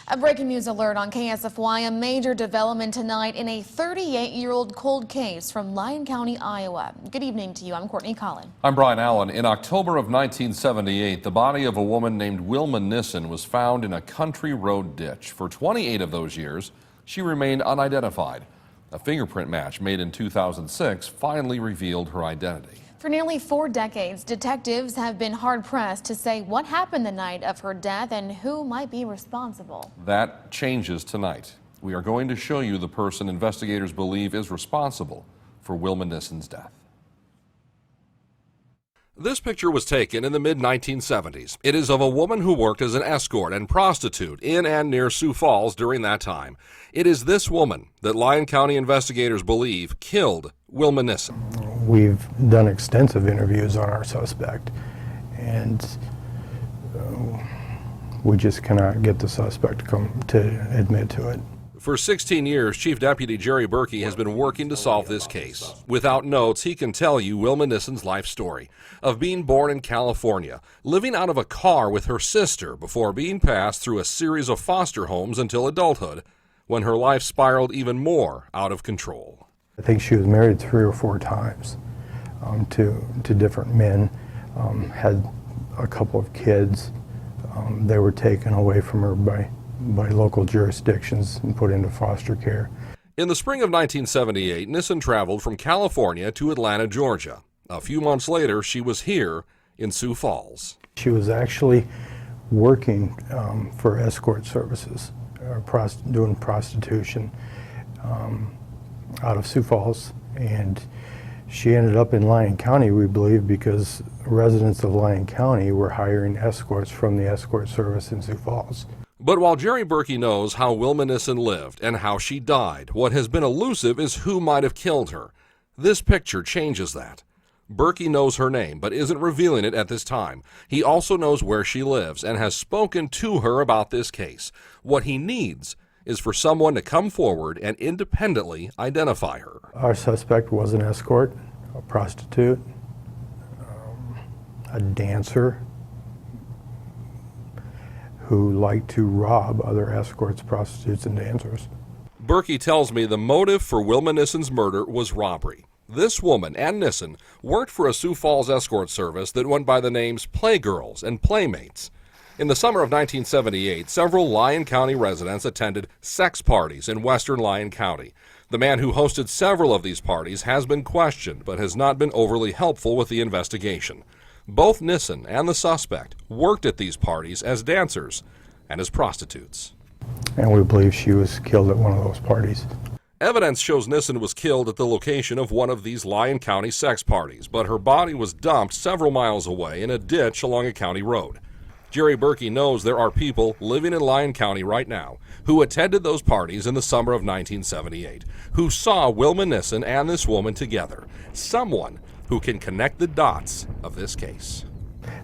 A breaking news alert on KSFY, a major development tonight in a 38-year-old cold case from Lyon County, Iowa. Good evening to you. I'm Courtney Collin. I'm Brian Allen. In October of 1978, the body of a woman named Wilma Nissen was found in a country road ditch. For 28 of those years, she remained unidentified. A fingerprint match made in 2006 finally revealed her identity. For nearly 4 decades, detectives have been hard-pressed to say what happened the night of her death and who might be responsible. That changes tonight. We are going to show you the person investigators believe is responsible for Wilma Nissen's death. This picture was taken in the mid-1970s. It is of a woman who worked as an escort and prostitute in and near Sioux Falls during that time. It is this woman that Lyon County investigators believe killed Wilma Nissen. We've done extensive interviews on our suspect, and we just cannot get the suspect to come to admit to it. For 16 years, Chief Deputy Jerry Berkey has been working to solve this case. Without notes, he can tell you Wilma Nissen's life story of being born in California, living out of a car with her sister before being passed through a series of foster homes until adulthood, when her life spiraled even more out of control. I think she was married 3 or 4 times to different men, had a couple of kids. They were taken away from her by local jurisdictions and put into foster care. In the spring of 1978, Nissen traveled from California to Atlanta, Georgia. A few months later, she was here in Sioux Falls. She was actually working for escort services, doing prostitution out of Sioux Falls, and she ended up in Lyon County, we believe, because residents of Lyon County were hiring escorts from the escort service in Sioux Falls. But while Jerry Berkey knows how Wilma Nissen lived and how she died, what has been elusive is who might have killed her. This picture changes that. Berkey knows her name, but isn't revealing it at this time. He also knows where she lives and has spoken to her about this case. What he needs is for someone to come forward and independently identify her. Our suspect was an escort, a prostitute, a dancer who liked to rob other escorts, prostitutes, and dancers. Berkey tells me the motive for Wilma Nissen's murder was robbery. This woman and Nissen worked for a Sioux Falls escort service that went by the names Playgirls and Playmates. In the summer of 1978, several Lyon County residents attended sex parties in western Lyon County. The man who hosted several of these parties has been questioned, but has not been overly helpful with the investigation. Both Nissen and the suspect worked at these parties as dancers and as prostitutes. And we believe she was killed at one of those parties. Evidence shows Nissen was killed at the location of one of these Lyon County sex parties, but her body was dumped several miles away in a ditch along a county road. Jerry Berkey knows there are people living in Lyon County right now who attended those parties in the summer of 1978, who saw Wilma Nissen and this woman together. Someone who can connect the dots of this case.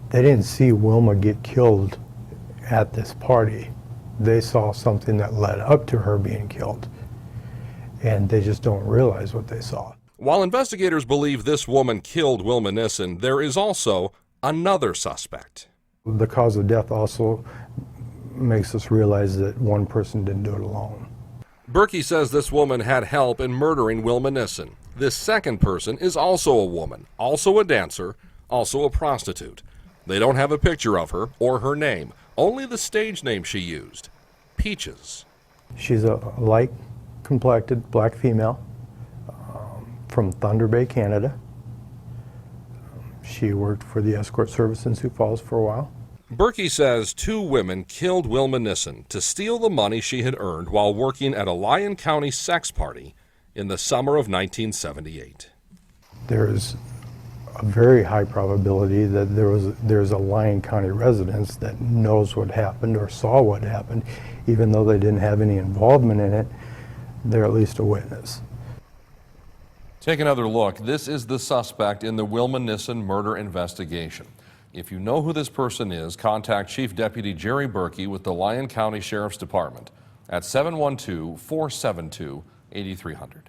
They didn't see Wilma get killed at this party. They saw something that led up to her being killed, and they just don't realize what they saw. While investigators believe this woman killed Wilma Nissen, there is also another suspect. The cause of death also makes us realize that one person didn't do it alone. Berkey says this woman had help in murdering Wilma Nissen. This second person is also a woman, also a dancer, also a prostitute. They don't have a picture of her or her name, only the stage name she used, Peaches. She's a light-complected black female from Thunder Bay, Canada. She worked for the escort service in Sioux Falls for a while. Berkey says 2 women killed Wilma Nissen to steal the money she had earned while working at a Lyon County sex party in the summer of 1978. There's a very high probability that there's a Lyon County resident that knows what happened or saw what happened. Even though they didn't have any involvement in it, they're at least a witness. Take another look. This is the suspect in the Wilma Nissen murder investigation. If you know who this person is, contact Chief Deputy Jerry Berkey with the Lyon County Sheriff's Department at 712-472-8300.